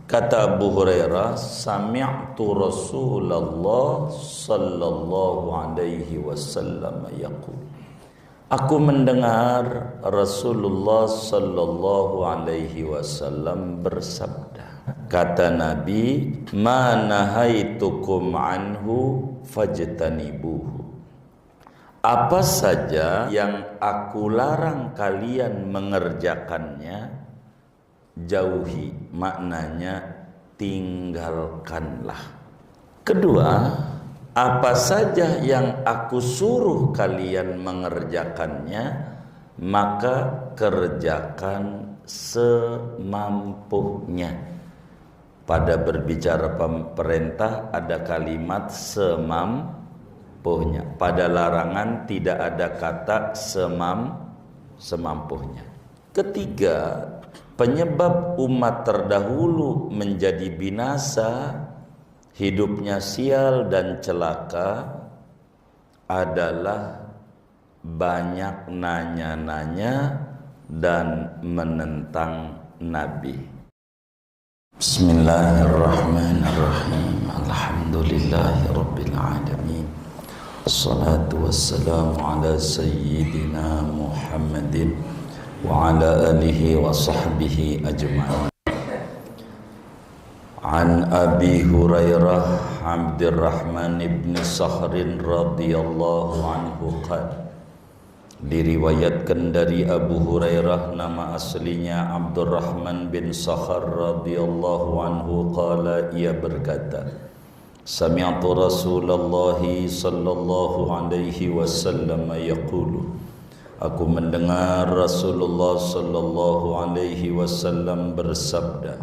Kata Abu Hurairah, sami'tu Rasulullah sallallahu alaihi wasallam yaqul. Aku mendengar Rasulullah sallallahu alaihi wasallam bersabda. Kata Nabi, "Ma nahaitukum anhu fajtanibuhu." Apa saja yang aku larang kalian mengerjakannya, jauhi, maknanya tinggalkanlah. Kedua, apa saja yang aku suruh kalian mengerjakannya, maka kerjakan semampunya. Pada berbicara perintah ada kalimat semampunya. Pada larangan tidak ada kata semampunya. Ketiga, penyebab umat terdahulu menjadi binasa, hidupnya sial dan celaka adalah banyak nanya-nanya dan menentang Nabi. Bismillahirrahmanirrahim. Alhamdulillahirabbil alamin. Assalatu wassalamu ala sayyidina Muhammadin wa ala alihi wa sahbihi ajma'in. An Abi Hurairah Abdurrahman ibn Sakhrin radhiyallahu anhu qala, diriwayatkan dari Abu Hurairah, nama aslinya Abdurrahman bin Sakhr radhiyallahu anhu, qala, ia berkata, sami'tu Rasulullah sallallahu alaihi wasallam yaqulu, aku mendengar Rasulullah sallallahu alaihi wasallam bersabda,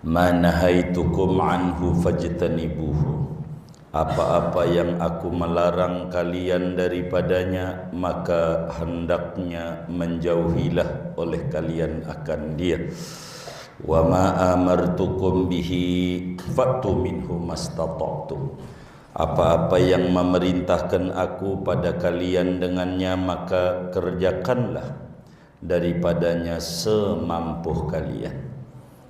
"Ma nahaitukum anhu fajtanibuhu." Apa-apa yang aku melarang kalian daripadanya, maka hendaknya menjauhilah oleh kalian akan dia. Wa ma amartukum bihi fatu minhu mastata'tum. Apa-apa yang memerintahkan aku pada kalian dengannya, maka kerjakanlah daripadanya semampu kalian.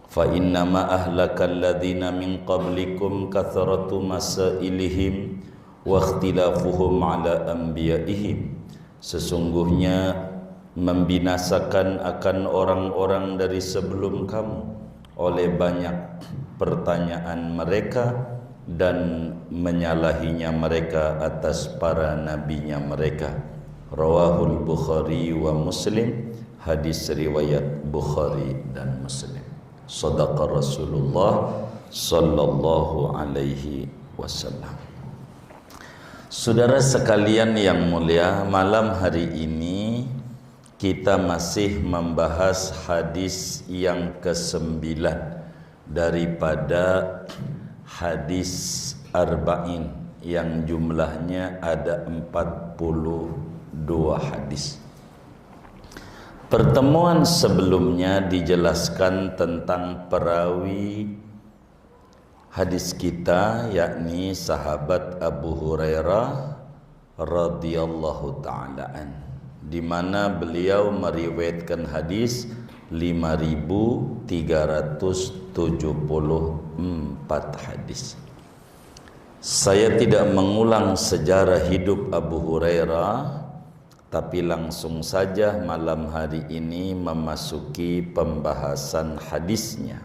Fa innama ahlakal ladzina min qablikum kathratu masailihim wa ikhtilafuhum ala anbiya'ihim. Sesungguhnya membinasakan akan orang-orang dari sebelum kamu oleh banyak pertanyaan mereka dan menyalahinya mereka atas para nabinya mereka. Rawahul Bukhari wa Muslim. Hadis riwayat Bukhari dan Muslim. Sadaqa Rasulullah sallallahu alaihi wasallam. Saudara sekalian yang mulia, malam hari ini kita masih membahas hadis yang ke-9 daripada hadis arba'in yang jumlahnya ada 42 hadis. Pertemuan sebelumnya dijelaskan tentang perawi hadis kita, yakni sahabat Abu Hurairah radhiyallahu ta'ala an, di mana beliau meriwayatkan hadis 5.374 hadis. Saya tidak mengulang sejarah hidup Abu Hurairah, tapi langsung saja malam hari ini memasuki pembahasan hadisnya.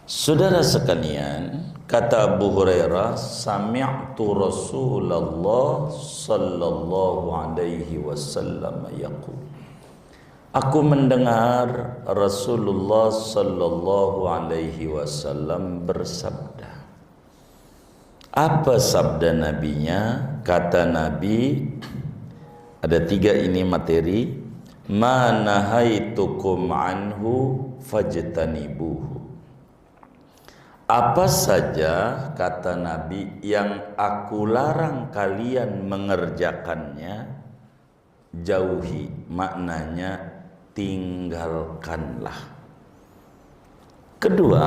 Saudara sekalian, kata Abu Hurairah, sami'tu Rasulullah sallallahu alaihi wasallam yaqul. Aku mendengar Rasulullah sallallahu alaihi wasallam bersabda. Apa sabda nabinya? Kata Nabi, ada 3 ini materi. Ma nahaitukum anhu fajtanibuhu. Apa saja, kata Nabi, yang aku larang kalian mengerjakannya, jauhi, maknanya tinggalkanlah. Kedua,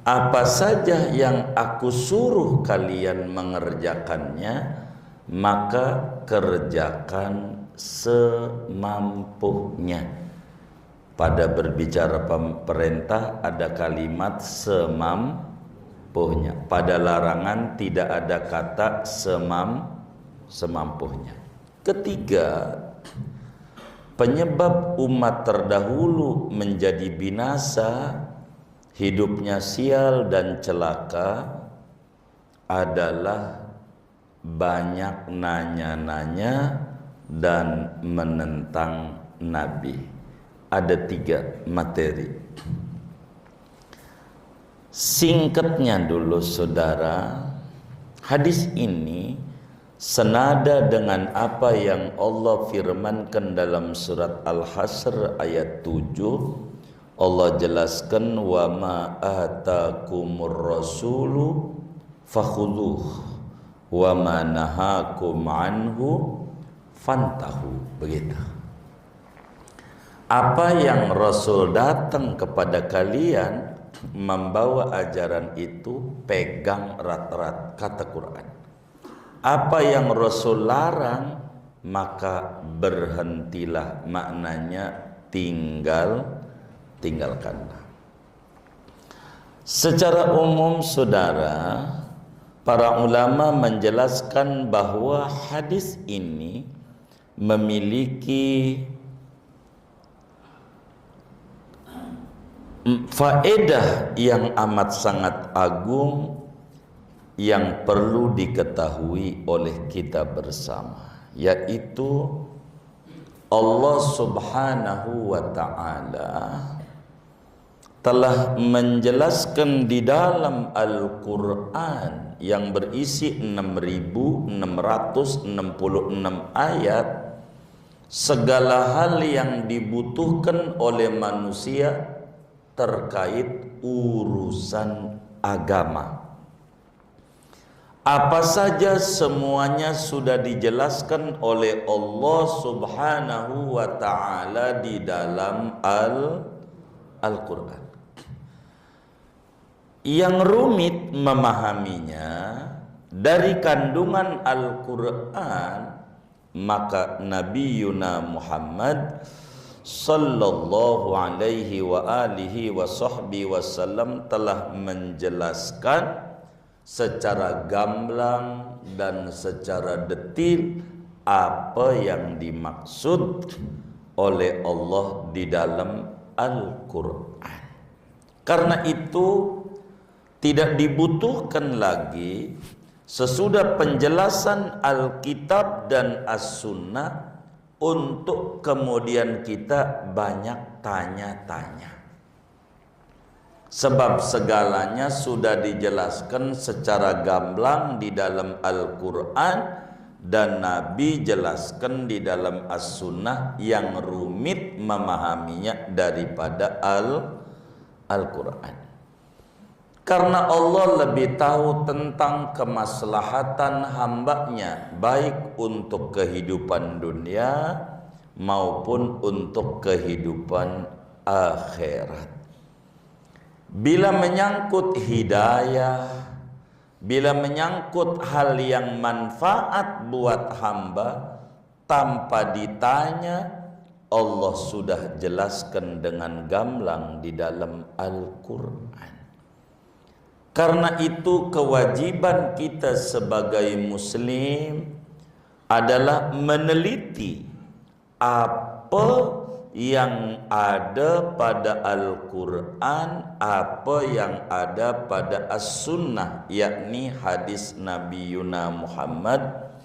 apa saja yang aku suruh kalian mengerjakannya, maka kerjakan semampunya. Pada berbicara perintah ada kalimat semampuhnya. Pada larangan tidak ada kata semampuhnya. Ketiga, penyebab umat terdahulu menjadi binasa, hidupnya sial dan celaka adalah banyak nanya-nanya dan menentang Nabi. Ada 3 materi. Singkatnya dulu saudara, hadis ini senada dengan apa yang Allah firmankan dalam surat Al-Hasyr ayat 7. Allah jelaskan, wa ma atakumur rasulu fakhudhuh wa ma nahakum anhu fantahu. Begitu. Apa yang Rasul datang kepada kalian membawa ajaran itu, pegang erat-erat, kata Quran. Apa yang Rasul larang, maka berhentilah, maknanya tinggalkanlah. Secara umum saudara, para ulama menjelaskan bahwa hadis ini memiliki faedah yang amat sangat agung yang perlu diketahui oleh kita bersama, yaitu Allah Subhanahu wa ta'ala telah menjelaskan di dalam Al-Quran yang berisi 6.666 ayat segala hal yang dibutuhkan oleh manusia terkait urusan agama. Apa saja semuanya sudah dijelaskan oleh Allah Subhanahu wa ta'ala di dalam Al-Quran. Yang rumit memahaminya dari kandungan Al-Quran, maka Nabi Yuna Muhammad sallallahu alaihi wa alihi wa sahbihi wasallam telah menjelaskan secara gamblang dan secara detil apa yang dimaksud oleh Allah di dalam Al-Quran. Karena itu tidak dibutuhkan lagi sesudah penjelasan Alkitab dan As-Sunnah untuk kemudian kita banyak tanya-tanya. Sebab segalanya sudah dijelaskan secara gamblang di dalam Al-Quran dan Nabi jelaskan di dalam As-Sunnah yang rumit memahaminya daripada Al-Quran. Karena Allah lebih tahu tentang kemaslahatan hambanya, baik untuk kehidupan dunia maupun untuk kehidupan akhirat. Bila menyangkut hidayah, bila menyangkut hal yang manfaat buat hamba, tanpa ditanya, Allah sudah jelaskan dengan gamblang di dalam Al-Quran. Karena itu kewajiban kita sebagai muslim adalah meneliti apa yang ada pada Al-Quran, apa yang ada pada As-Sunnah, yakni hadis Nabi Yuna Muhammad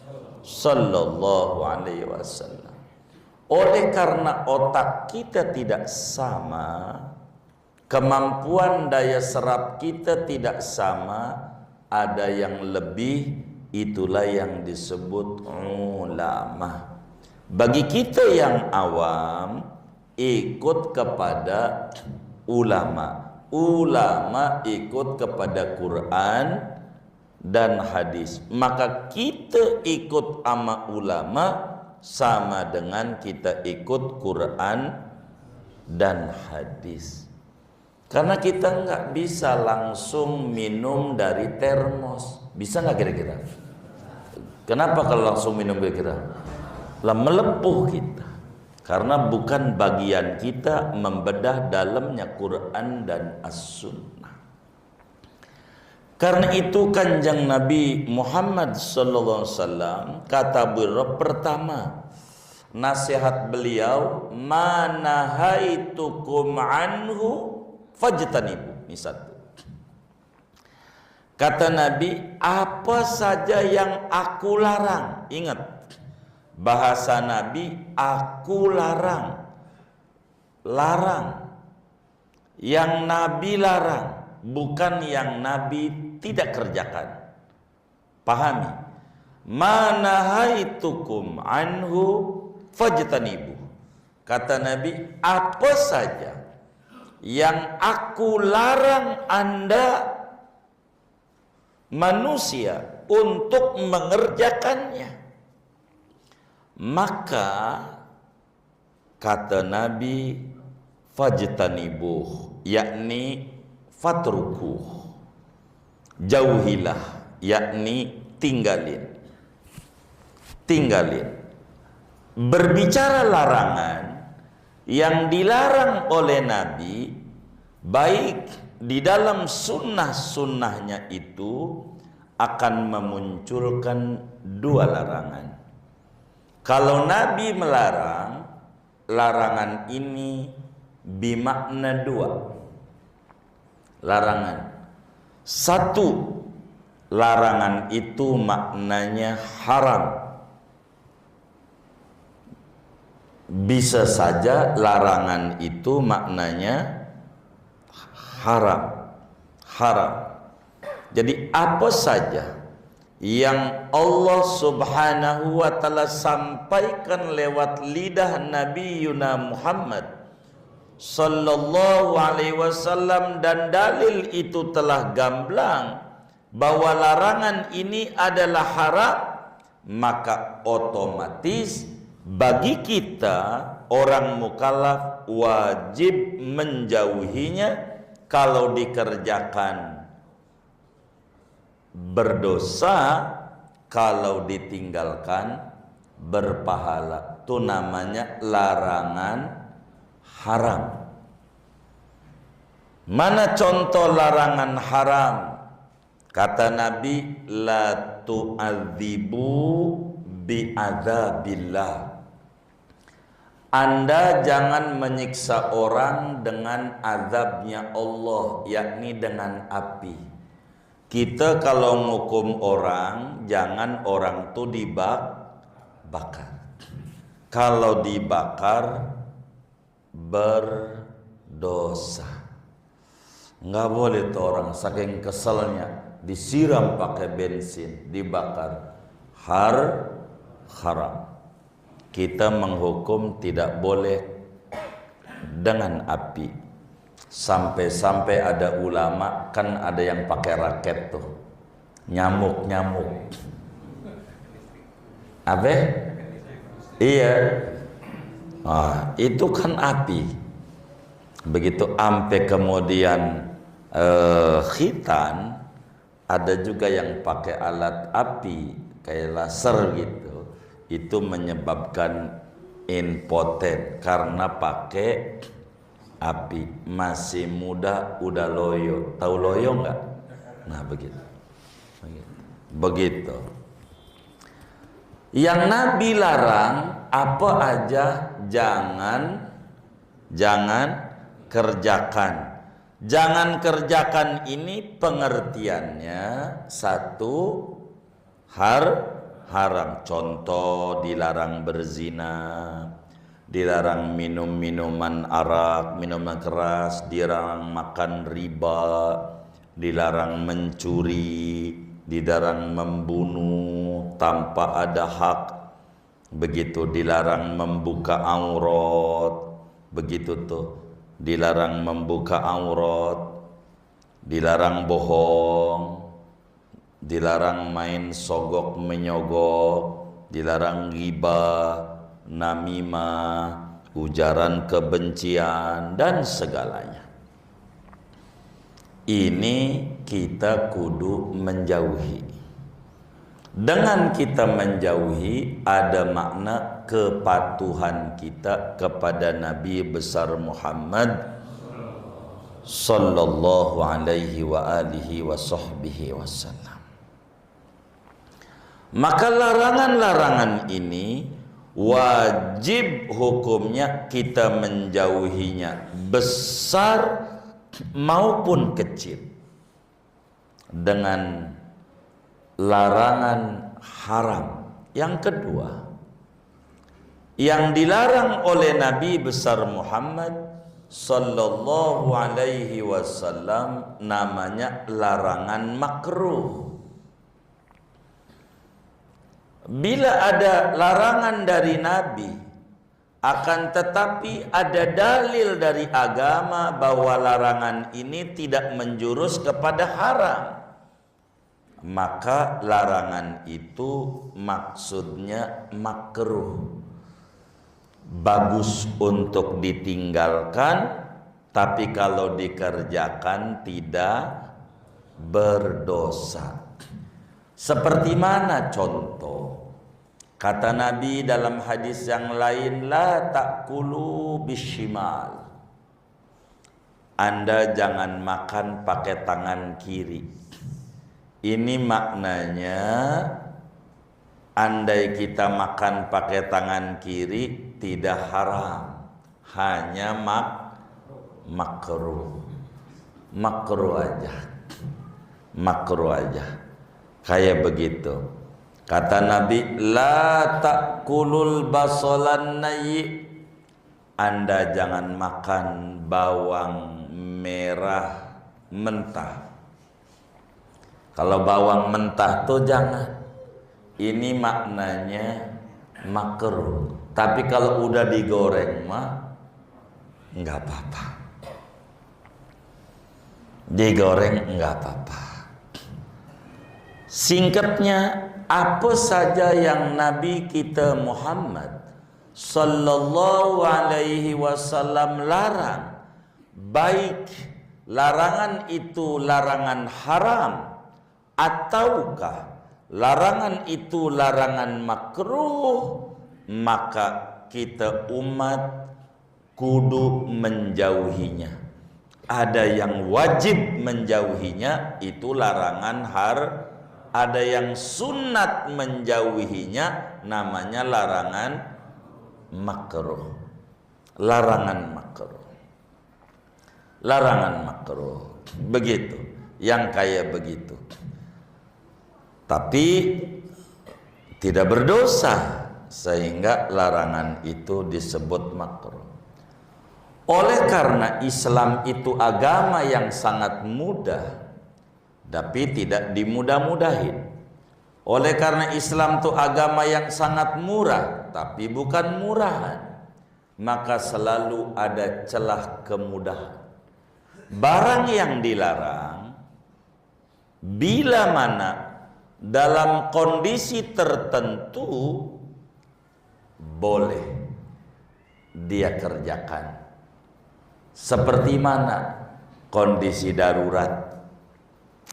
sallallahu alaihi wasallam. Oleh karena otak kita tidak sama, kemampuan daya serap kita tidak sama, ada yang lebih, itulah yang disebut ulama. Bagi kita yang awam, ikut kepada ulama. Ulama ikut kepada Quran dan hadis. Maka kita ikut sama ulama sama dengan kita ikut Quran dan hadis. Karena kita nggak bisa langsung minum dari termos. Bisa nggak kira-kira? Kenapa kalau langsung minum kira-kira? Lah melepuh kita. Karena bukan bagian kita membedah dalamnya Quran dan As-Sunnah. Karena itu Kanjeng Nabi Muhammad sallallahu alaihi wasallam kata beliau pertama, nasihat beliau, manahaitukum anhu fajtanibu. Ini satu. Kata Nabi, apa saja yang aku larang. Ingat, bahasa Nabi, aku larang. Larang. Yang Nabi larang, bukan yang Nabi tidak kerjakan. Pahami. Manahaitukum anhu fajtanibu. Kata Nabi, apa saja yang aku larang Anda manusia untuk mengerjakannya, maka kata Nabi fajtanibuh, yakni fatrukuh, jauhilah, yakni tinggalin. Berbicara larangan yang dilarang oleh Nabi, baik di dalam sunnah-sunnahnya itu akan memunculkan dua larangan. Kalau Nabi melarang, larangan ini bermakna dua. Larangan. Satu, larangan itu maknanya haram. Bisa saja larangan itu maknanya haram. Jadi apa saja yang Allah Subhanahu wa taala sampaikan lewat lidah Nabi Yuna Muhammad sallallahu alaihi wasallam, dan dalil itu telah gamblang bahwa larangan ini adalah haram, maka otomatis bagi kita orang mukallaf wajib menjauhinya. Kalau dikerjakan berdosa, kalau ditinggalkan berpahala. Itu namanya larangan haram. Mana contoh larangan haram? Kata Nabi, la tu'adzibu bi'adzabillah. Anda jangan menyiksa orang dengan azabnya Allah, yakni dengan api. Kita kalau menghukum orang, jangan orang itu dibakar. Kalau dibakar berdosa. Nggak boleh tuh orang saking keselnya disiram pakai bensin, dibakar. Haram. Kita menghukum tidak boleh dengan api. Sampai-sampai ada ulama, kan ada yang pakai raket tuh, nyamuk. Apa? Iya. Itu kan api. Begitu ampe kemudian khitan, ada juga yang pakai alat api kayak laser gitu. Itu menyebabkan impoten karena pakai api. Masih muda udah loyo. Tahu loyo nggak? Nah begitu. Yang Nabi larang apa aja jangan kerjakan. Jangan kerjakan ini pengertiannya satu, haram. Contoh, dilarang berzina, dilarang minum minuman arak, minuman keras, dilarang makan riba, dilarang mencuri, dilarang membunuh tanpa ada hak, begitu, dilarang membuka aurat, begitu tuh, dilarang membuka aurat, dilarang bohong, dilarang main sogok menyogok, dilarang ghibah, namimah, ujaran kebencian dan segalanya. Ini kita kudu menjauhi. Dengan kita menjauhi ada makna kepatuhan kita kepada Nabi besar Muhammad sallallahu alaihi wa alihi wa sahbihi wasallam. Maka larangan-larangan ini wajib hukumnya kita menjauhinya, besar maupun kecil, dengan larangan haram. Yang kedua, yang dilarang oleh Nabi besar Muhammad sallallahu alaihi wasallam namanya larangan makruh. Bila ada larangan dari Nabi, akan tetapi ada dalil dari agama bahwa larangan ini tidak menjurus kepada haram, maka larangan itu maksudnya makruh, bagus untuk ditinggalkan, tapi kalau dikerjakan tidak berdosa. Seperti mana contoh? Kata Nabi dalam hadis yang lain, la ta'kulu bishimal. Anda jangan makan pakai tangan kiri. Ini maknanya, andai kita makan pakai tangan kiri tidak haram, hanya makruh. Makruh aja. Makruh aja. Kayak begitu. Kata Nabi, la ta'kulul basolan nayyi. Anda jangan makan bawang merah mentah. Kalau bawang mentah tuh jangan. Ini maknanya makruh. Tapi kalau udah digoreng mah enggak apa-apa. Digoreng enggak apa-apa. Singkatnya, apa saja yang Nabi kita Muhammad sallallahu alaihi wasallam larang, baik larangan itu larangan haram ataukah larangan itu larangan makruh, maka kita umat kudu menjauhinya. Ada yang wajib menjauhinya, itu larangan ada yang sunat menjauhinya, namanya larangan makruh. Larangan makruh. Larangan makruh. Begitu. Yang kayak begitu. Tapi tidak berdosa, sehingga larangan itu disebut makruh. Oleh karena Islam itu agama yang sangat mudah, tapi tidak dimudah-mudahin. Oleh karena Islam itu agama yang sangat murah, tapi bukan murahan, maka selalu ada celah kemudahan. Barang yang dilarang, bila mana dalam kondisi tertentu boleh dia kerjakan. Seperti mana? Kondisi darurat.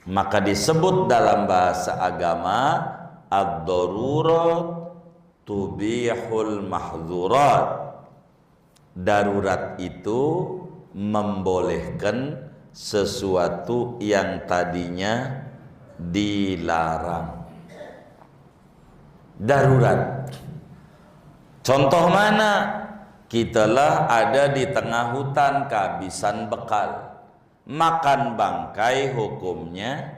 Maka disebut dalam bahasa agama ad-darurat tubihul mahzurat. Darurat itu membolehkan sesuatu yang tadinya dilarang. Darurat. Contoh mana? Kitalah ada di tengah hutan kehabisan bekal. Makan bangkai hukumnya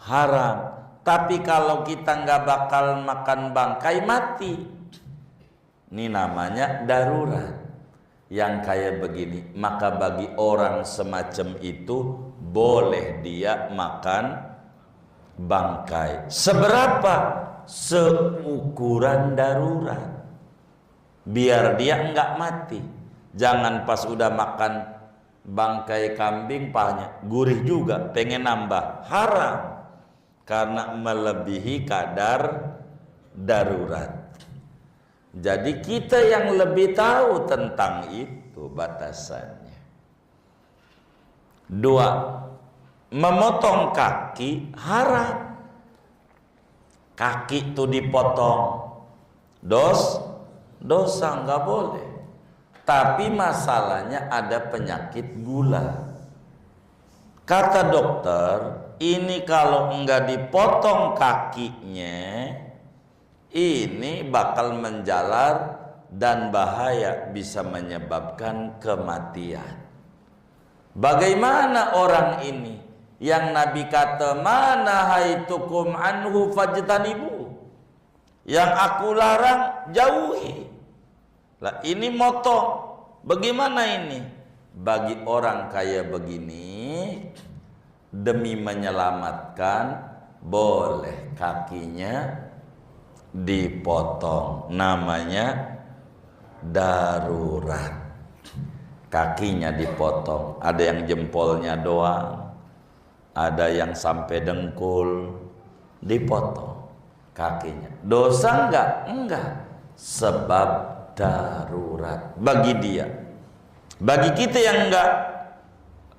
haram. Tapi kalau kita nggak bakal makan bangkai, mati. Ini namanya darurat. Yang kayak begini, maka bagi orang semacam itu boleh dia makan bangkai. Seberapa? Seukuran darurat. Biar dia nggak mati. Jangan pas udah makan bangkai kambing pahanya gurih juga, pengen nambah, haram, karena melebihi kadar darurat. Jadi kita yang lebih tahu tentang itu batasannya. 2, memotong kaki haram. Kaki itu dipotong, dosa, nggak boleh. Tapi masalahnya ada penyakit gula. Kata dokter, ini kalau enggak dipotong kakinya, ini bakal menjalar dan bahaya, bisa menyebabkan kematian. Bagaimana orang ini yang Nabi kata mana haitukum anhu fajtanibu, yang aku larang jauhi. Lah ini motong. Bagaimana ini? Bagi orang kaya begini, demi menyelamatkan, boleh kakinya dipotong. Namanya darurat. Kakinya dipotong. Ada yang jempolnya doang, ada yang sampai dengkul, dipotong kakinya. Dosa enggak? Enggak. Sebab darurat bagi dia. Bagi kita yang enggak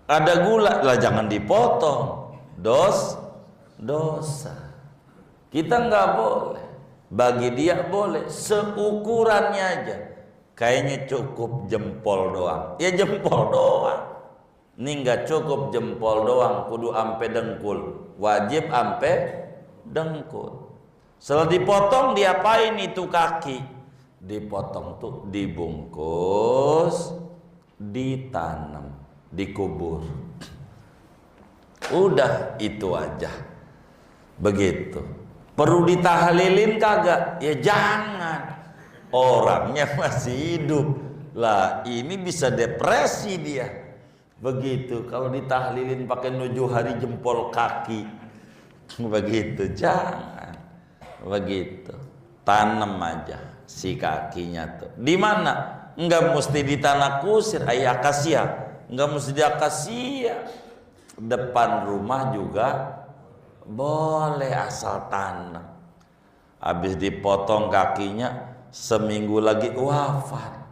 ada gula, lah jangan dipotong. Dosa. Kita enggak boleh. Bagi dia boleh, seukurannya aja. Kayaknya cukup jempol doang. Ya jempol doang. Ini enggak cukup jempol doang, kudu ampe dengkul. Wajib ampe dengkul. Setelah dipotong diapain itu kaki? Dipotong tuh dibungkus, ditanam, dikubur. Udah itu aja. Begitu. Perlu ditahlilin kagak? Ya jangan. Orangnya masih hidup. Lah ini bisa depresi dia. Begitu. Kalau ditahlilin pakai 7 hari jempol kaki. Begitu. Jangan. Begitu. Tanam aja si kakinya tuh. Di mana? Enggak mesti di tanah kusir, akasia. Enggak mesti di akasia. Depan rumah juga boleh asal tanam. Habis dipotong kakinya, seminggu lagi wafat.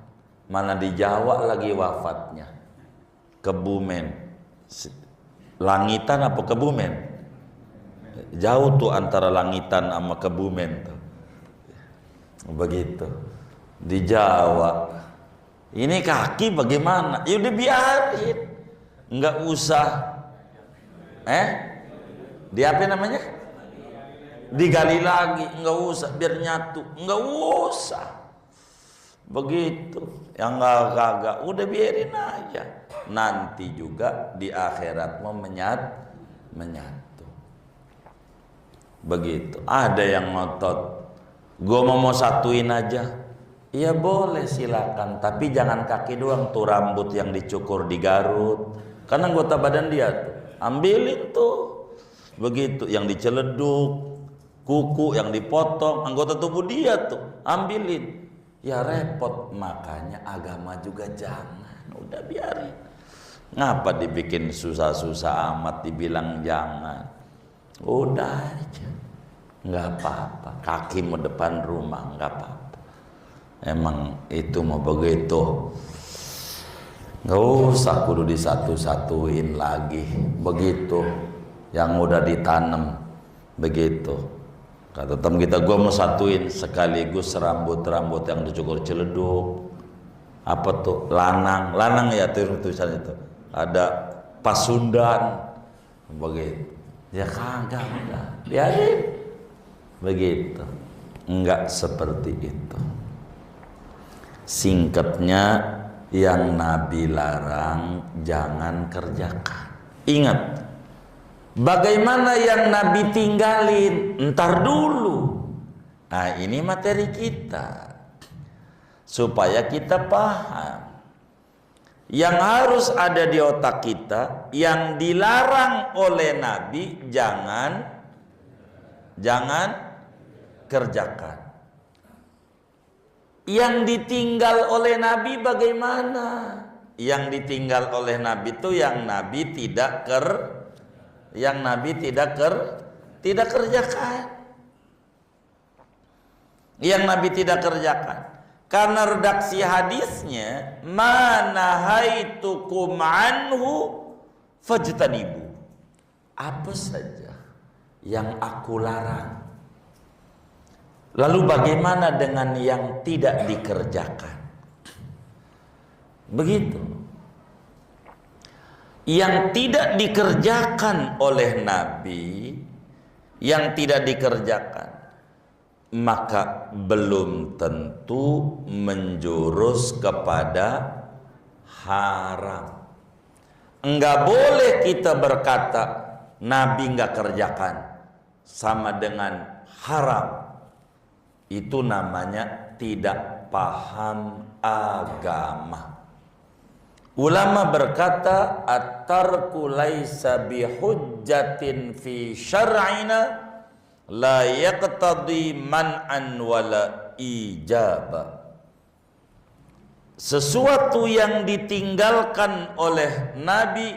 Mana di Jawa lagi wafatnya? Kebumen. Langitan apa Kebumen? Jauh tuh antara Langitan sama Kebumen tuh. Begitu di Jawa. Ini kaki bagaimana? Ya udah biarin, nggak usah. Di apa namanya? Digali lagi, nggak usah, biar nyatu, nggak usah. Begitu. Yang nggak, udah biarin aja. Nanti juga di akhirat mau menyatu. Begitu. Ada yang ngotot, gue mau satuin aja. Iya boleh silakan, tapi jangan kaki doang tuh, rambut yang dicukur digarut. Karena anggota badan dia tuh, ambilin tuh. Begitu, yang diceleduk, kuku yang dipotong, anggota tubuh dia tuh, ambilin. Ya repot, makanya agama juga jangan, udah biarin. Ngapa dibikin susah-susah amat dibilang jangan? Udah aja. Nggak apa-apa, kaki mau depan rumah nggak apa-apa. Emang itu mau begitu, nggak usah kudu disatu-satuin lagi. Begitu yang udah ditanam begitu. Kata teman kita, gue mau satuin sekaligus rambut-rambut yang dicukur celeduk, apa tuh, lanang ya tulisan itu, ada Pasundan, begitu. Ya kagak, udah biarin. Begitu. Enggak seperti itu. Singkatnya, yang Nabi larang jangan kerjakan. Ingat, bagaimana yang Nabi tinggalin? Ntar dulu. Nah ini materi kita, supaya kita paham. Yang harus ada di otak kita, yang dilarang oleh Nabi jangan kerjakan. Yang ditinggal oleh Nabi bagaimana? Yang ditinggal oleh Nabi itu yang Nabi tidak kerjakan. Yang Nabi tidak kerjakan. Karena redaksi hadisnya, mana haitukum anhu fajtanibu. Apa saja yang aku larang, Lalu bagaimana dengan yang tidak dikerjakan? Begitu. Yang tidak dikerjakan oleh Nabi, yang tidak dikerjakan, maka belum tentu menjurus kepada haram. Enggak boleh kita berkata Nabi enggak kerjakan sama dengan haram. Itu namanya tidak paham agama. Ulama berkata at-tarku laisa bihujjatin fi syar'ina la yaqtadi man'an wala ijaba. Sesuatu yang ditinggalkan oleh Nabi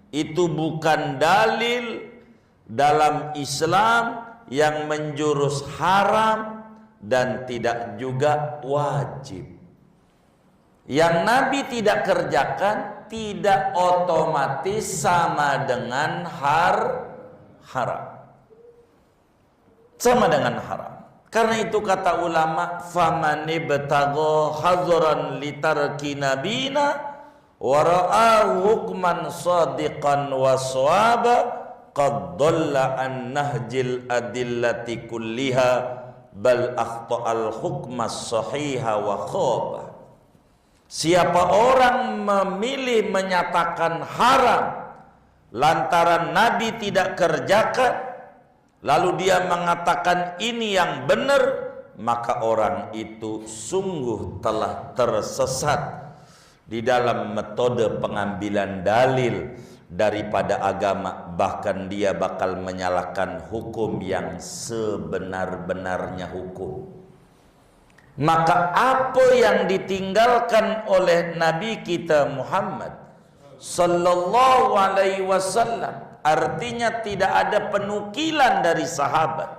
itu bukan dalil dalam Islam yang menjurus haram dan tidak juga wajib. Yang Nabi tidak kerjakan tidak otomatis sama dengan haram. Sama dengan haram. Karena itu kata ulama, faman ibtagha hazran litarki nabina wa ra'a hukman sadiqan wa shawaba qad dhalla an nahjil adillati kulliha bal akhta'al hukmas sahiha wa khaba. Siapa orang memilih menyatakan haram lantaran Nabi tidak kerjakan, lalu dia mengatakan ini yang benar, maka orang itu sungguh telah tersesat di dalam metode pengambilan dalil daripada agama. Bahkan dia bakal menyalahkan hukum yang sebenar-benarnya hukum. Maka apa yang ditinggalkan oleh Nabi kita Muhammad sallallahu alaihi wasallam, artinya tidak ada penukilan dari sahabat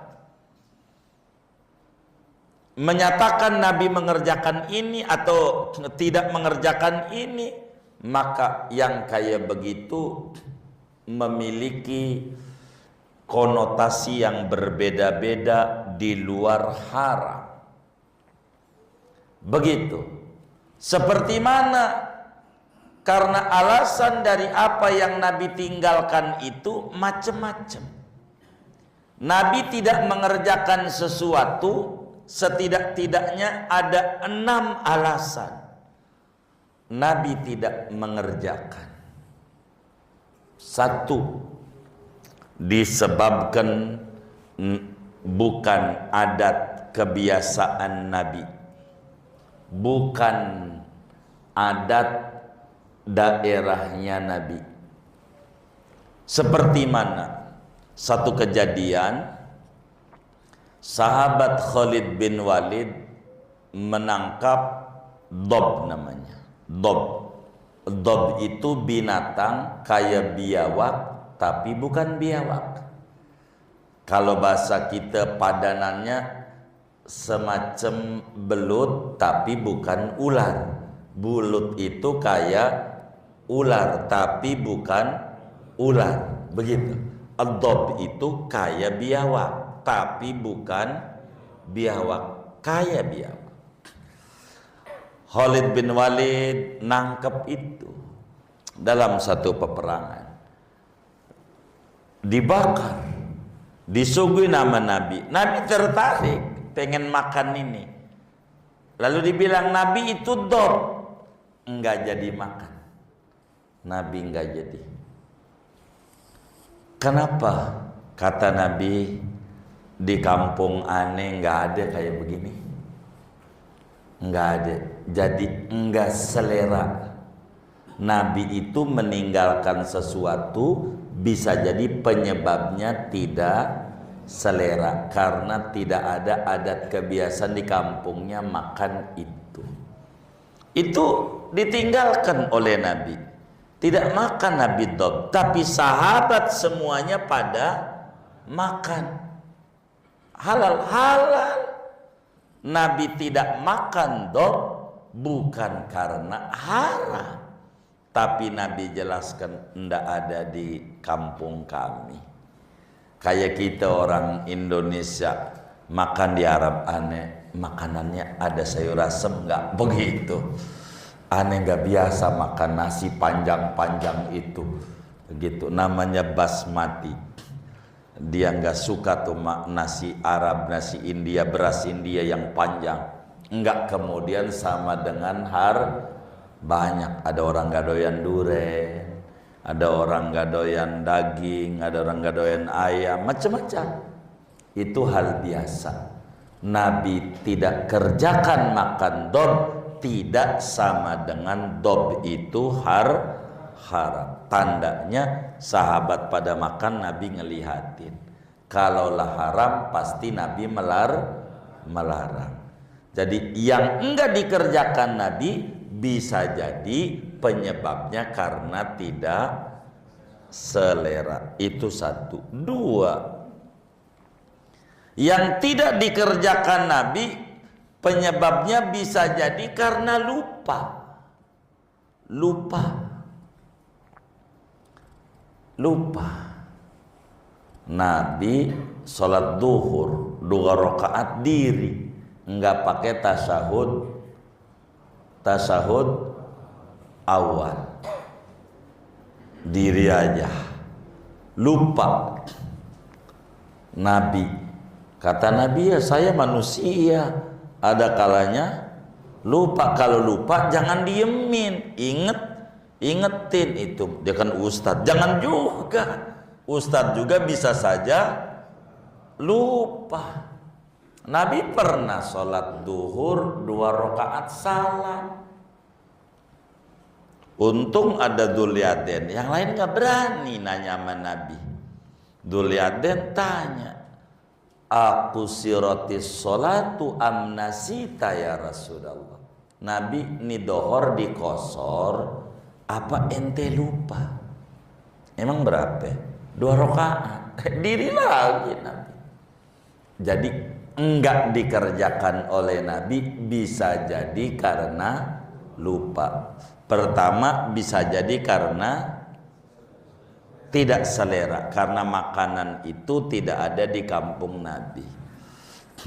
menyatakan Nabi mengerjakan ini atau tidak mengerjakan ini, maka yang kayak begitu memiliki konotasi yang berbeda-beda di luar haram. Begitu. Seperti mana? Karena alasan dari apa yang Nabi tinggalkan itu macam-macam. Nabi tidak mengerjakan sesuatu, setidak-tidaknya ada 6 alasan Nabi tidak mengerjakan. 1, disebabkan bukan adat kebiasaan Nabi, bukan adat daerahnya Nabi. Seperti mana? Satu kejadian, sahabat Khalid bin Walid menangkap dob namanya. Dob itu binatang kayak biawak tapi bukan biawak. Kalau bahasa kita padanannya semacam belut tapi bukan ular. Bulut itu kayak ular tapi bukan ular. Begitu. Ad-dob itu kayak biawak tapi bukan biawak, kayak biawak. Khalid bin Walid nangkep itu dalam satu peperangan. Dibakar, disuguhi nama Nabi. Nabi tertarik pengen makan ini. Lalu dibilang Nabi itu dob, enggak jadi makan. Nabi enggak jadi. Kenapa? Kata Nabi, di kampung aneh enggak ada kayak begini. Enggak ada. Jadi enggak selera. Nabi itu meninggalkan sesuatu bisa jadi penyebabnya tidak selera karena tidak ada adat kebiasaan di kampungnya makan itu. Itu ditinggalkan oleh Nabi. Tidak makan Nabi dob, tapi sahabat semuanya pada makan. Halal. Nabi tidak makan dob bukan karena haram, tapi Nabi jelaskan tidak ada di kampung kami. Kayak kita orang Indonesia Makan di Arab aneh, makanannya ada sayur asem, nggak begitu. Aneh nggak biasa makan nasi panjang-panjang itu, begitu. Namanya basmati. Dia nggak suka tuh nasi Arab, nasi India, beras India yang panjang. Nggak kemudian sama dengan banyak. Ada orang nggak doyan duren, ada orang nggak doyan daging, ada orang nggak doyan ayam, macam-macam. Itu hal biasa. Nabi tidak kerjakan makan dob, tidak sama dengan dob itu haram. Tandanya sahabat pada makan, Nabi ngelihatin. Kalaulah haram pasti Nabi melarang. Jadi yang enggak dikerjakan Nabi bisa jadi penyebabnya karena tidak selera. Itu satu. Dua, yang tidak dikerjakan Nabi penyebabnya bisa jadi karena lupa. Nabi sholat duhur 2 rakaat diri, enggak pakai tasahud awal, diri aja, lupa. Nabi kata Nabi, ya saya manusia, ada kalanya lupa. Kalau lupa jangan diemin, ingetin itu. Dia kan ustadz, jangan juga. Ustadz juga bisa saja lupa. Nabi pernah sholat duhur 2 rakaat salah. Untung ada Dzulyaden, yang lain nggak berani nanya sama Nabi. Dzulyaden tanya, aku sirotis sholatu amnasita ya Rasulullah. Nabi, ini dohor dikosor, apa ente lupa? Emang berapa? 2 rakaat. Diri lagi Nabi. Jadi enggak dikerjakan oleh Nabi bisa jadi karena lupa. Pertama bisa jadi karena tidak selera, karena makanan itu tidak ada di kampung Nabi.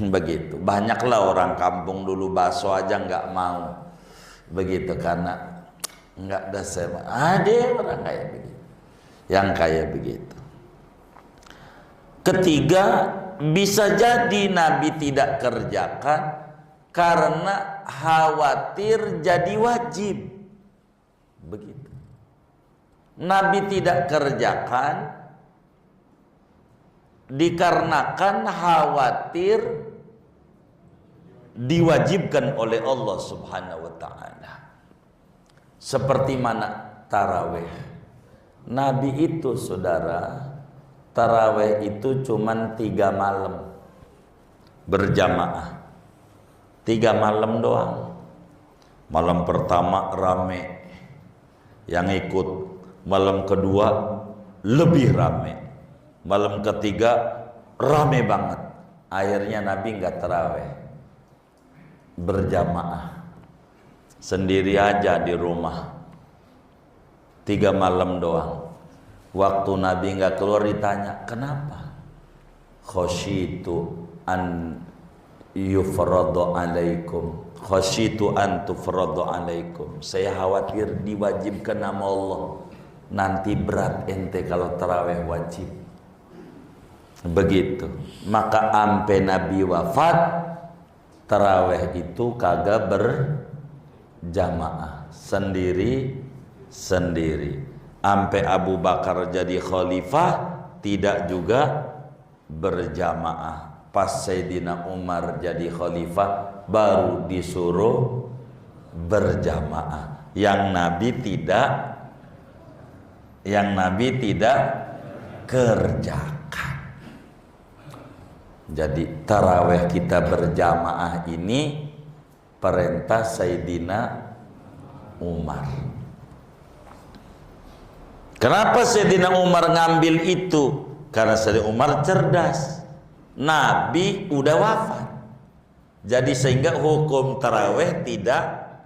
Begitu. Banyaklah orang kampung dulu bakso aja nggak mau, begitu, karena nggak ada sema. Ada orang kayak begitu, yang kayak begitu. Ketiga, bisa jadi Nabi tidak kerjakan karena khawatir jadi wajib. Begitu. Nabi tidak kerjakan dikarenakan khawatir diwajibkan oleh Allah Subhanahu wa ta'ala. Seperti mana tarawih. Nabi itu saudara, tarawih itu cuman 3 malam berjamaah, 3 malam doang. Malam pertama rame yang ikut, malam kedua lebih rame, malam ketiga rame banget. Akhirnya Nabi nggak tarawih, berjamaah sendiri aja di rumah, 3 malam doang. Waktu Nabi nggak keluar ditanya, kenapa? Khosyitu an yufradu alaikum, khosyitu an tufradu alaikum. Saya khawatir diwajibkan nama Allah, nanti berat ente kalau tarawih wajib. Begitu. Maka ampe Nabi wafat, tarawih itu kagak berjamaah, sendiri. Ampe Abu Bakar jadi khalifah, tidak juga berjamaah. Pas Sayyidina Umar jadi khalifah, baru disuruh berjamaah. Yang Nabi tidak kerjakan. Jadi tarawih kita berjamaah ini perintah Sayyidina Umar. Kenapa Sayyidina Umar ngambil itu? Karena Sayyidina Umar cerdas. Nabi udah wafat, jadi sehingga hukum tarawih tidak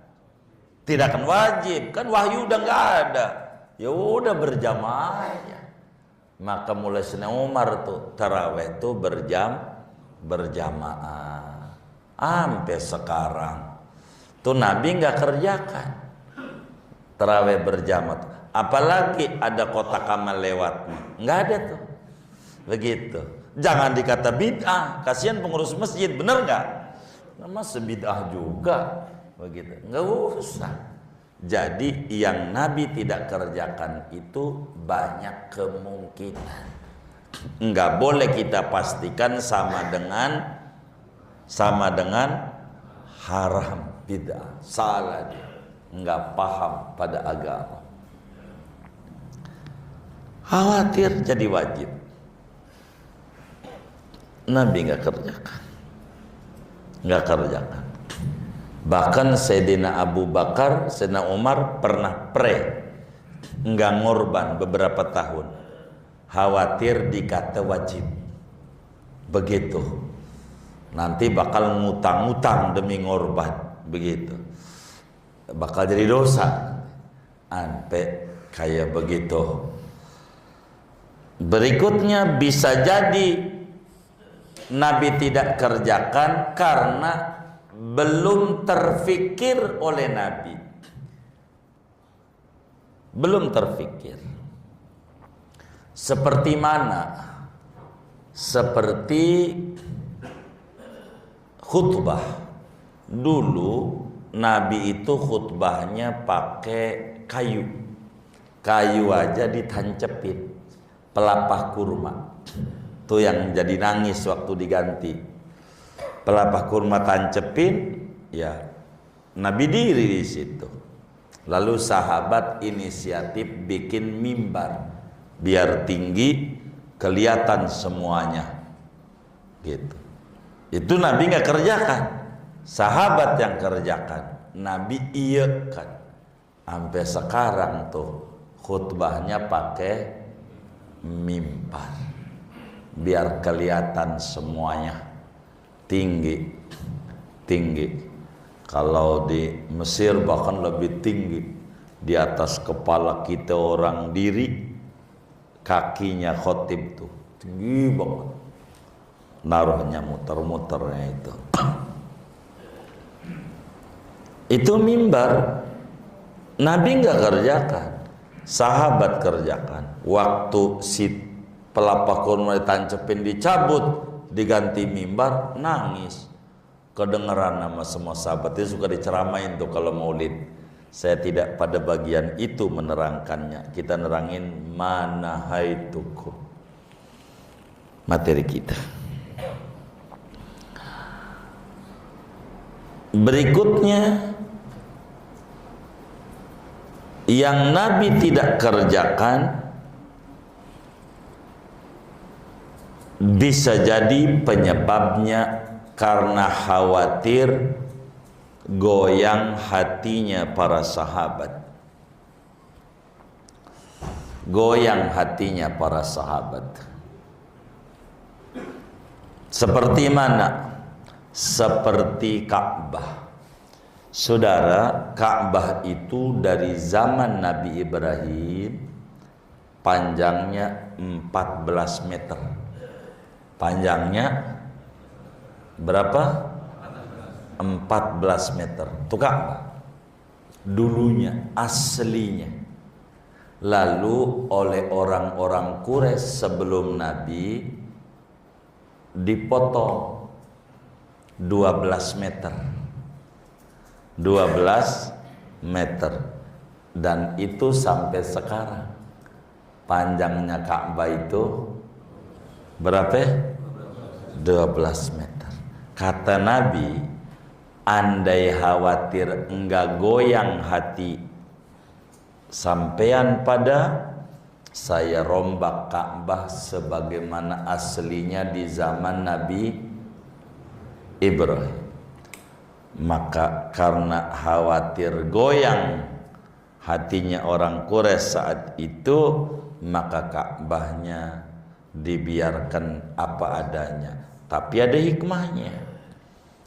akan wajib, kan wahyu udah nggak ada, ya udah berjamaah ya. Maka mulai Sayyidina Umar tuh tarawih tuh berjamaah. Sampai sekarang tuh Nabi nggak kerjakan tarawih berjamaah. Apalagi ada kotak amal lewat, nggak ada tuh. Begitu. Jangan dikata bid'ah, kasihan pengurus masjid, bener nggak? Masa bid'ah juga, begitu. Nggak usah. Jadi yang Nabi tidak kerjakan itu banyak kemungkinan. Nggak boleh kita pastikan sama dengan haram, bid'ah, salah dia, nggak paham pada agama. Khawatir jadi wajib. Nabi nggak kerjakan. Bahkan Sayyidina Abu Bakar, Sayyidina Umar pernah nggak ngorban beberapa tahun, khawatir dikata wajib. Begitu, nanti bakal ngutang-ngutang demi ngorban, begitu, bakal jadi dosa. Sampai kayak begitu. Berikutnya bisa jadi Nabi tidak kerjakan karena belum terfikir oleh Nabi. Belum terfikir. Seperti mana? Seperti khutbah. Dulu Nabi itu khutbahnya pakai kayu. Kayu aja ditancepin. Pelepah kurma. Itu yang jadi nangis waktu diganti. Pelepah kurma tancepin, ya Nabi diri di situ. Lalu sahabat inisiatif bikin mimbar biar tinggi, kelihatan semuanya, gitu. Itu Nabi nggak kerjakan, sahabat yang kerjakan. Nabi iyakan. Sampai sekarang tuh khutbahnya pakai mimbar biar kelihatan semuanya, tinggi. Kalau di Mesir bahkan lebih tinggi, di atas kepala kita orang diri, kakinya khotib tuh tinggi banget, naruhnya muter-muternya itu. Itu mimbar. Nabi nggak kerjakan, sahabat kerjakan. Waktu si pelepah kurma ditancepin, dicabut, diganti mimbar, nangis. Kedengeran nama semua sahabat. Dia suka diceramain tuh kalau maulid. Saya tidak pada bagian itu menerangkannya. Kita nerangin mana haituku, materi kita. Berikutnya yang Nabi tidak kerjakan bisa jadi penyebabnya karena khawatir goyang hatinya para sahabat. Goyang hatinya para sahabat. Seperti mana? Seperti Ka'bah. Saudara, Ka'bah itu dari zaman Nabi Ibrahim panjangnya 14 meter. Panjangnya berapa? 14 meter. Itu Ka'bah. Dulunya, aslinya. Lalu oleh orang-orang Quraisy sebelum Nabi dipotong 12 meter. 12 meter. Dan itu sampai sekarang panjangnya Ka'bah itu berapa? 12 meter. Kata Nabi, andai khawatir enggak goyang hati sampean pada, saya rombak Ka'bah sebagaimana aslinya di zaman Nabi Ibrahim. Maka karena khawatir goyang hatinya orang Quraisy saat itu, maka Ka'bahnya dibiarkan apa adanya. Tapi ada hikmahnya.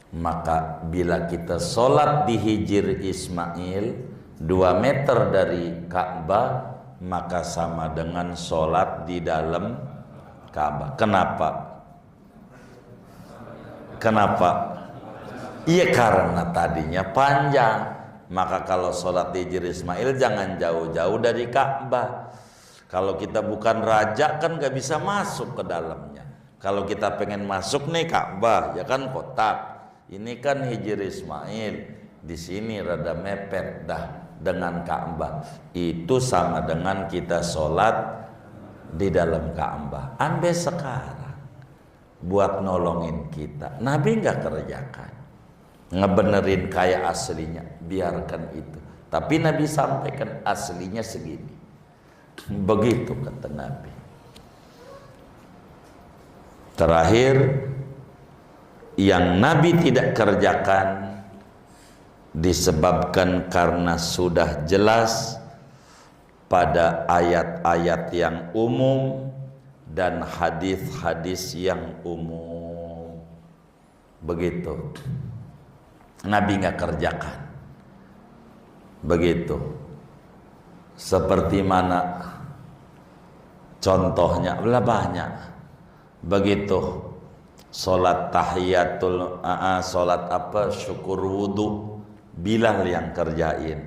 Maka bila kita sholat di Hijr Ismail 2 meter dari Ka'bah, maka sama dengan sholat di dalam Ka'bah. Kenapa? Kenapa? Iya karena tadinya panjang. Maka kalau sholat di Hijri Ismail jangan jauh-jauh dari Ka'bah. Kalau kita bukan raja kan gak bisa masuk ke dalamnya. Kalau kita pengen masuk nih Ka'bah, ya kan kotak. Ini kan Hijri Ismail. Di sini rada mepet dah dengan Ka'bah. Itu sama dengan kita sholat di dalam Ka'bah. Ambil sekarang buat nolongin kita. Nabi nggak kerjakan, ngebenerin kayak aslinya, biarkan itu. Tapi Nabi sampaikan aslinya segini. Begitu kata Nabi. Terakhir, yang Nabi tidak kerjakan disebabkan karena sudah jelas pada ayat-ayat yang umum dan hadis-hadis yang umum. Begitu. Nabi nggak kerjakan. Begitu. Seperti mana contohnya? Banyak. Begitu. Salat tahiyatul salat apa? Syukur wudu. Bilal yang kerjain.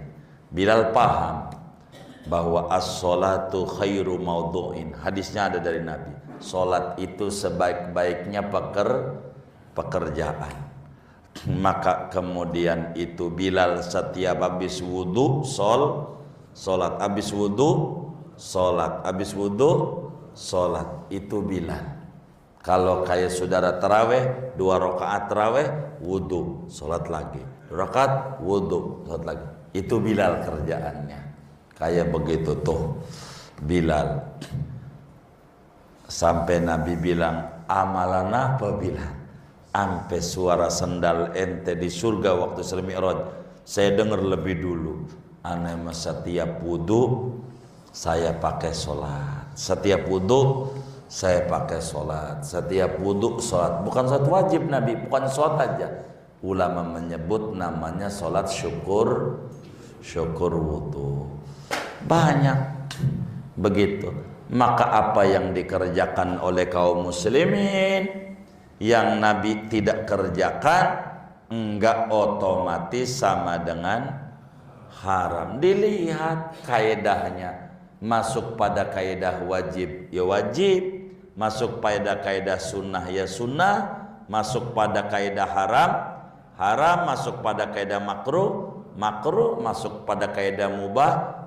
Bilal paham bahwa as-salatu khairu maudhu'in. Hadisnya ada dari Nabi. Salat itu sebaik-baiknya pekerjaan. Maka kemudian itu Bilal setiap habis wudu salat, habis wudu salat, habis wudu salat. Itu Bilal. Kalau kayak saudara taraweh 2 rakaat taraweh, wudu, salat lagi. 2 rakaat wudu, salat lagi. Itu Bilal kerjaannya. Kayak begitu tuh Bilal. Sampai Nabi bilang, amalan apa Bilal? Ampe suara sendal ente di surga waktu Isra Mi'raj saya dengar lebih dulu. Ana setiap wudu saya pakai sholat. Setiap wudu saya pakai sholat. Setiap wudu sholat. Bukan sholat wajib Nabi, bukan sholat aja. Ulama menyebut namanya sholat syukur wudu. Banyak begitu. Maka apa yang dikerjakan oleh kaum muslimin yang Nabi tidak kerjakan enggak otomatis sama dengan haram. Dilihat kaedahnya. Masuk pada kaedah wajib ya wajib, masuk pada kaedah sunnah ya sunnah, masuk pada kaedah haram, masuk pada kaedah makruh, masuk pada kaedah mubah.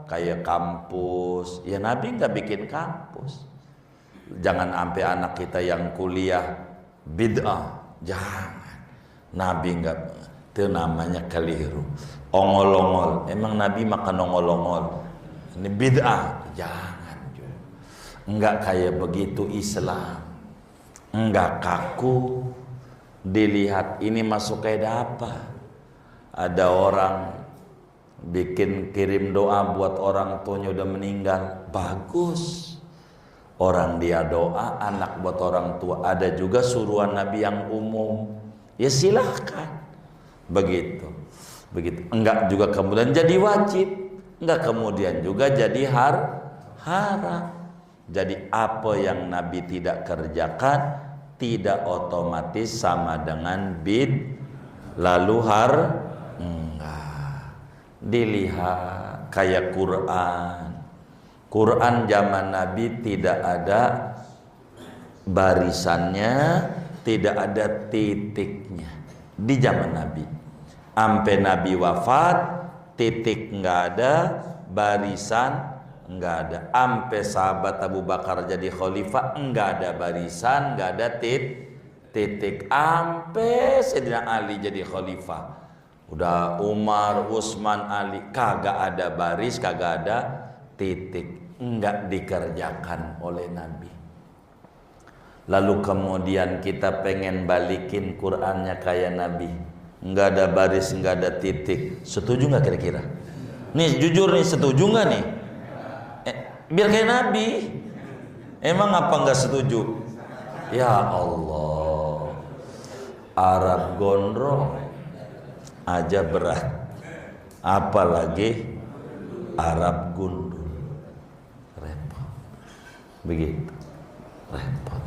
Kayak kampus ya Nabi nggak bikin kampus. Jangan sampai anak kita yang kuliah bid'ah, jangan. Nabi nggak, itu namanya keliru. Ongol-ongol, emang Nabi makan ongol-ongol? Ini bid'ah, jangan. Enggak kayak begitu Islam, enggak kaku. Dilihat ini masuk kaedah apa? Ada orang bikin kirim doa buat orang tuanya udah meninggal, bagus. Orang dia doa, anak buat orang tua. Ada juga suruhan Nabi yang umum, ya silahkan. Begitu. Enggak juga kemudian jadi wajib, enggak kemudian juga jadi haram. Jadi apa yang Nabi tidak kerjakan tidak otomatis sama dengan lalu enggak. Dilihat kayak Quran zaman Nabi tidak ada barisannya, tidak ada titiknya di zaman Nabi. Sampai Nabi wafat, titik nggak ada, barisan nggak ada. Sampai sahabat Abu Bakar jadi khalifah, nggak ada barisan, nggak ada titik. Sampai Sayyidina Ali jadi khalifah, udah Umar, Utsman, Ali, kagak ada baris, kagak ada titik, enggak dikerjakan oleh Nabi. Lalu kemudian kita pengen balikin Qur'annya kayak Nabi, enggak ada baris, enggak ada titik. Setuju nggak kira-kira? Nih jujur nih, setuju nggak nih? Biar kayak Nabi. Emang apa nggak setuju? Ya Allah, Arab gondrong aja berat, apalagi Arab gundul. Repot. Begitu. Repot.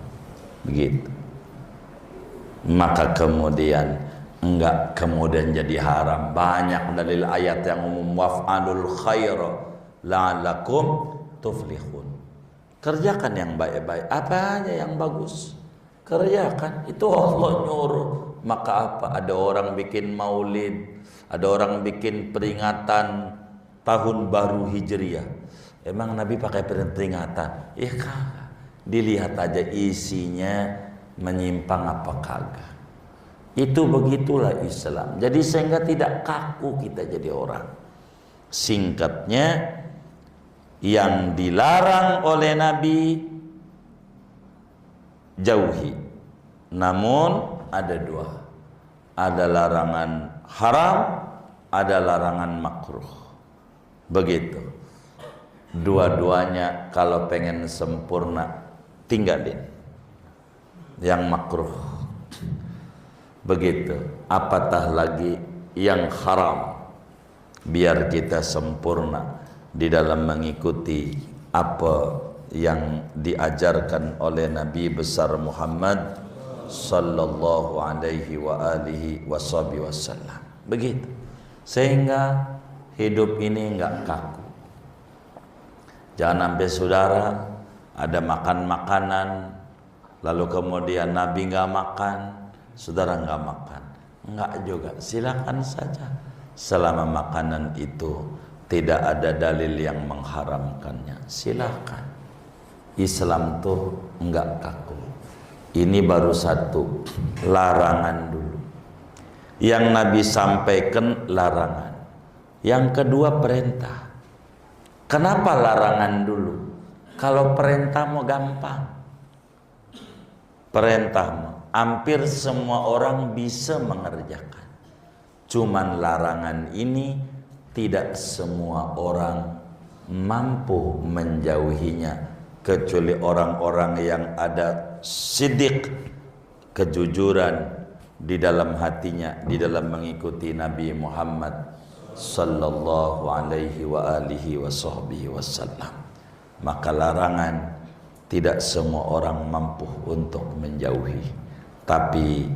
Begitu. maka kemudian enggak kemudian jadi haram. Banyak dalil ayat yang umum, waf'alul khaira la'allakum tuflihun. Kerjakan yang baik-baik, apa aja yang bagus kerjakan, itu Allah nyuruh. Maka apa, ada orang bikin maulid, ada orang bikin peringatan tahun baru Hijriah, emang Nabi pakai peringatan? Ya kagak, dilihat aja isinya menyimpang apa kagak. Itu begitulah Islam. Jadi sehingga tidak kaku kita jadi orang. Singkatnya, yang dilarang oleh Nabi jauhi. Namun ada dua, ada larangan haram, ada larangan makruh. Begitu. Dua-duanya kalau pengen sempurna tinggalin yang makruh. Begitu. Apatah lagi yang haram, biar kita sempurna di dalam mengikuti apa yang diajarkan oleh Nabi besar Muhammad sallallahu alaihi wa alihi wasallam. Begitu. Sehingga hidup ini enggak kaku. Jangan sampai saudara ada makan makanan lalu kemudian Nabi enggak makan, saudara enggak makan. Enggak juga, silakan saja. Selama makanan itu tidak ada dalil yang mengharamkannya, silakan. Islam tuh enggak kaku. Ini baru satu, larangan dulu. Yang Nabi sampaikan larangan. Yang kedua perintah. Kenapa larangan dulu? Kalau perintah mau gampang. Perintah mau hampir semua orang bisa mengerjakan. Cuman larangan ini tidak semua orang mampu menjauhinya, kecuali orang-orang yang ada siddiq, kejujuran di dalam hatinya, di dalam mengikuti Nabi Muhammad sallallahu alaihi wa alihi wasallam. Maka larangan tidak semua orang mampu untuk menjauhi, tapi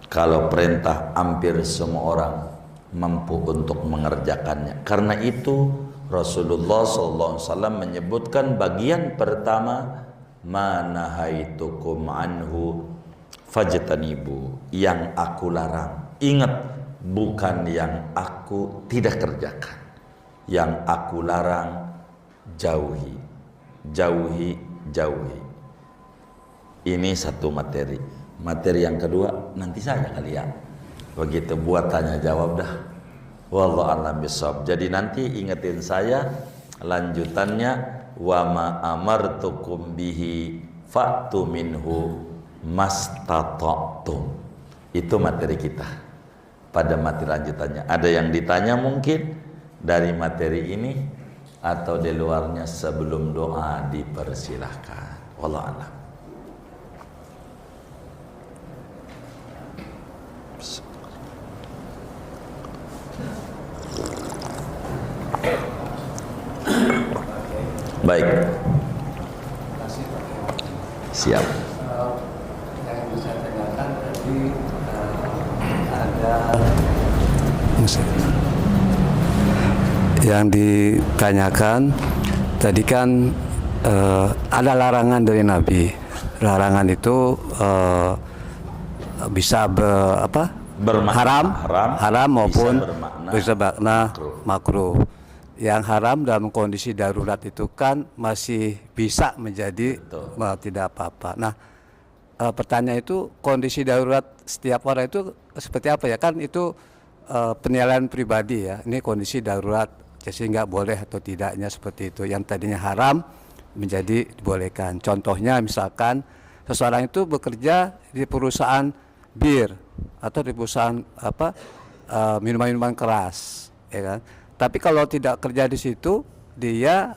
kalau perintah hampir semua orang mampu untuk mengerjakannya. Karena itu Rasulullah SAW menyebutkan bagian pertama, manahaitukum anhu fajtanibu, yang aku larang. Ingat, bukan yang aku tidak kerjakan. Yang aku larang, jauhi, jauhi, jauhi. Ini satu materi. Materi yang kedua nanti saja kali ya. Begitu, buat tanya jawab dah. Wallahu a'lam bishawab. Jadi nanti ingetin saya lanjutannya, wa ma amartukum bihi fa'tu minhu mastata'tum. Itu materi kita. Pada materi lanjutannya ada yang ditanya mungkin dari materi ini atau di luarnya, sebelum doa dipersilahkan. Wallahu a'lam. Baik. Siap. Yang bisa tanyakan tadi ada yang ditanyakan tadi kan ada larangan dari Nabi. Larangan itu bisa haram maupun bisa bermakna makruh. Yang haram dalam kondisi darurat itu kan masih bisa menjadi tidak apa-apa. Nah, pertanyaan itu, kondisi darurat setiap orang itu seperti apa ya? Kan itu penilaian pribadi ya. Ini kondisi darurat, jadi nggak boleh atau tidaknya seperti itu. Yang tadinya haram menjadi dibolehkan. Contohnya misalkan seseorang itu bekerja di perusahaan bir atau di perusahaan minuman-minuman keras, ya kan? Tapi kalau tidak kerja di situ, dia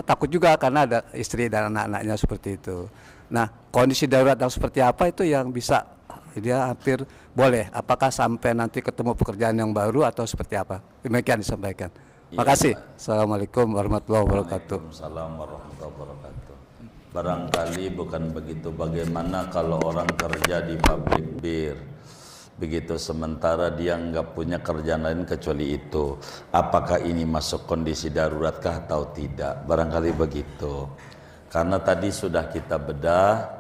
takut juga karena ada istri dan anak-anaknya seperti itu. Nah, kondisi darurat yang seperti apa itu yang bisa dia hampir boleh. Apakah sampai nanti ketemu pekerjaan yang baru atau seperti apa? Demikian disampaikan. Makasih. Assalamualaikum warahmatullahi wabarakatuh. Waalaikumsalam warahmatullahi wabarakatuh. Barangkali bukan begitu. Bagaimana kalau orang kerja di pabrik bir, begitu sementara dia nggak punya kerjaan lain kecuali itu, apakah ini masuk kondisi daruratkah atau tidak? Barangkali begitu. Karena tadi sudah kita bedah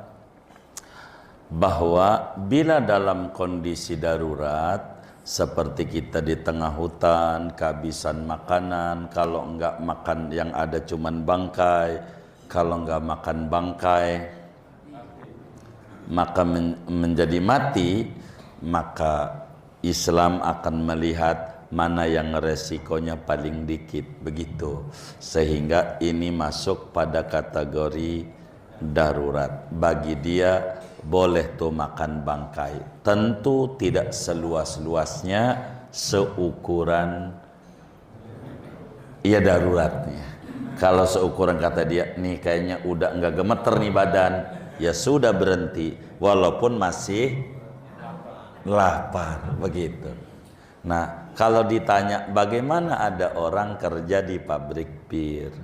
bahwa bila dalam kondisi darurat seperti kita di tengah hutan, kehabisan makanan, kalau enggak makan yang ada cuman bangkai, kalau enggak makan bangkai maka menjadi mati, maka Islam akan melihat mana yang resikonya paling dikit, begitu. Sehingga ini masuk pada kategori darurat. Bagi dia boleh tuh makan bangkai, tentu tidak seluas-luasnya seukuran ya daruratnya. Kalau seukuran kata dia, nih kayaknya udah nggak gemeter nih badan, ya sudah berhenti, walaupun masih lapar, begitu. Nah, kalau ditanya bagaimana ada orang kerja di pabrik bir,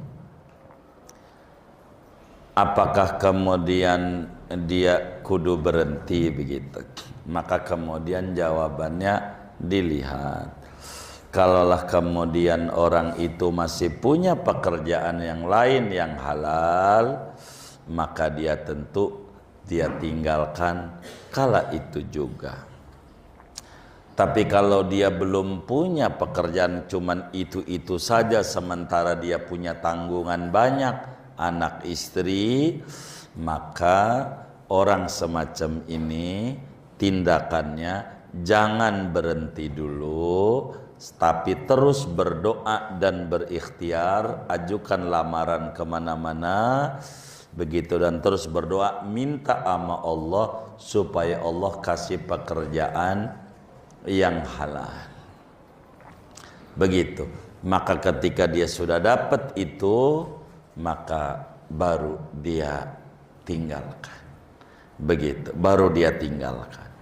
apakah kemudian dia kudu berhenti begitu? Maka kemudian jawabannya dilihat. Kalaulah kemudian orang itu masih punya pekerjaan yang lain yang halal, maka dia tentu dia tinggalkan kala itu juga. Tapi kalau dia belum punya pekerjaan cuman itu-itu saja, sementara dia punya tanggungan banyak, anak istri, maka orang semacam ini tindakannya jangan berhenti dulu, tapi terus berdoa dan berikhtiar, ajukan lamaran kemana-mana, begitu, dan terus berdoa, minta sama Allah supaya Allah kasih pekerjaan yang halal, begitu. Maka ketika dia sudah dapat itu, maka baru dia tinggalkan, begitu, baru dia tinggalkan.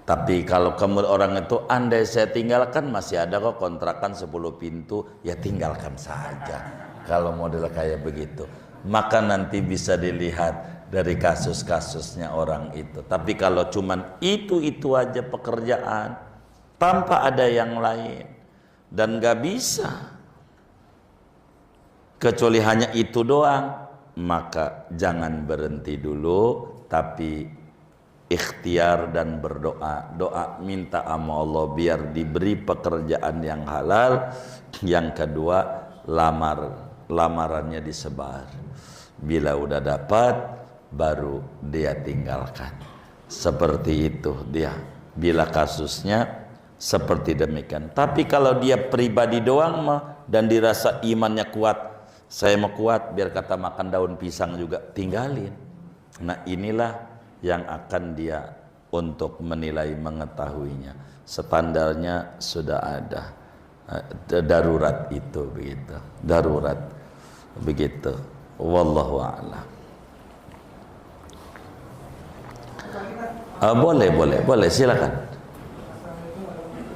Tapi kalau kemudian orang itu, andai saya tinggalkan masih ada kok kontrakan 10 pintu, ya tinggalkan saja. Kalau model kayak begitu, maka nanti bisa dilihat dari kasus-kasusnya orang itu. Tapi kalau cuman itu aja pekerjaan tanpa ada yang lain dan gak bisa kecuali hanya itu doang, maka jangan berhenti dulu, tapi ikhtiar dan berdoa, doa minta sama Allah biar diberi pekerjaan yang halal. Yang kedua, lamarannya disebar. Bila udah dapat, baru dia tinggalkan. Seperti itu dia. Bila kasusnya seperti demikian. Tapi kalau dia pribadi doang mah dan dirasa imannya kuat, saya mau kuat biar kata makan daun pisang juga, tinggalin. Nah, inilah yang akan dia untuk menilai mengetahuinya. Standarnya sudah ada. Darurat itu begitu. Darurat begitu. Wallahu a'lam. Boleh, silakan.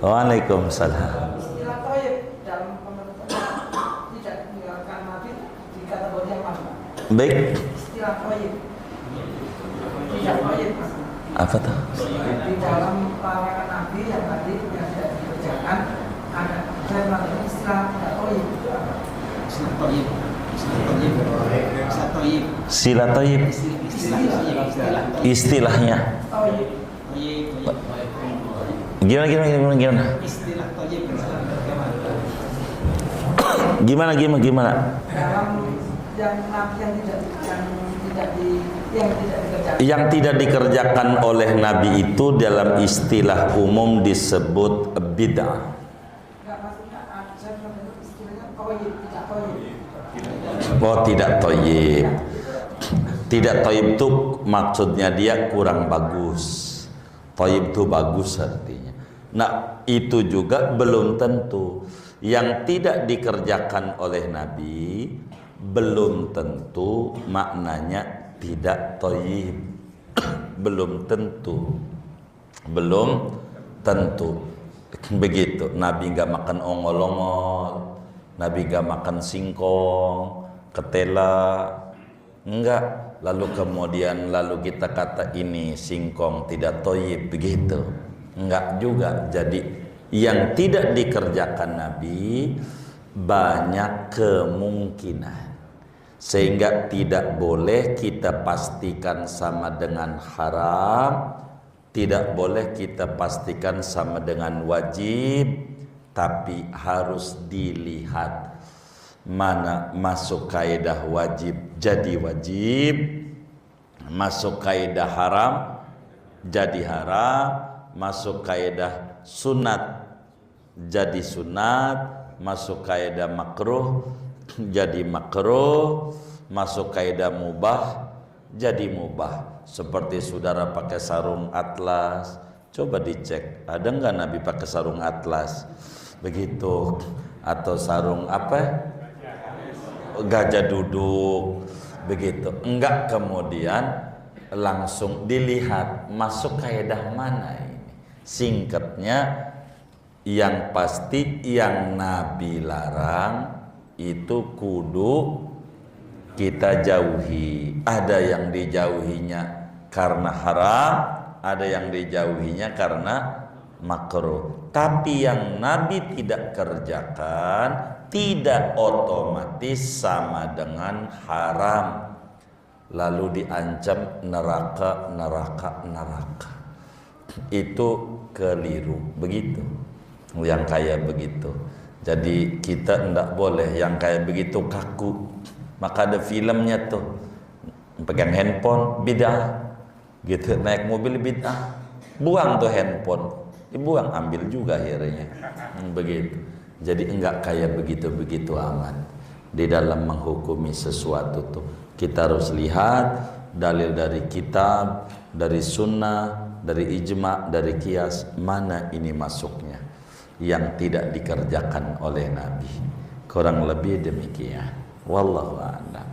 Waalaikumsalam. Istilah toyib dalam pengertian tidak ditinggalkan Nabi di kategori yang mana? Baik. Istilah toyib tidak toyib, Mas. Apa tuh? Di dalam larangan Nabi yang tadi yang tidak dikerjakan ada istilah tidak toyib. Istilah toyib. Sila toyib. Istilahnya. Toyib. Gimana? Istilah toyib Gimana? dalam yang tidak dikerjakan oleh Nabi itu dalam istilah umum disebut bid'ah. Oh, tidak toyib. Tidak toyib itu maksudnya dia kurang bagus. Toyib itu bagus artinya. Nah, itu juga belum tentu. Yang tidak dikerjakan oleh Nabi belum tentu maknanya tidak toyib. Belum tentu. Begitu. Nabi nggak makan ongol-ongol, Nabi gak makan singkong, ketela, enggak. Lalu kemudian kita kata ini singkong tidak thayyib, begitu. Enggak juga. Jadi yang tidak dikerjakan Nabi banyak kemungkinan, sehingga tidak boleh kita pastikan sama dengan haram, tidak boleh kita pastikan sama dengan wajib, tapi harus dilihat mana masuk kaidah wajib jadi wajib, masuk kaidah haram jadi haram, masuk kaidah sunat jadi sunat, masuk kaidah makruh jadi makruh, masuk kaidah mubah jadi mubah. Seperti saudara pakai sarung atlas, coba dicek ada nggak Nabi pakai sarung atlas begitu, atau sarung apa, gajah duduk begitu, enggak. Kemudian langsung dilihat masuk kaidah mana ini. Singkatnya, yang pasti yang Nabi larang itu kudu kita jauhi. Ada yang dijauhinya karena haram, ada yang dijauhinya karena makruh. Tapi yang Nabi tidak kerjakan tidak otomatis sama dengan haram, lalu diancam neraka. Itu keliru, begitu. Yang kayak begitu. Jadi kita tidak boleh yang kayak begitu kaku. Maka ada filmnya tuh, pegang handphone bid'ah, gitu. Naik mobil bid'ah, buang tuh handphone, dibuang, ambil juga akhirnya, begitu. Jadi enggak kayak begitu aman. Di dalam menghukumi sesuatu tuh kita harus lihat dalil dari kitab, dari sunnah, dari ijma, dari qiyas, mana ini masuknya yang tidak dikerjakan oleh Nabi. Kurang lebih demikian. Wallahu a'lam.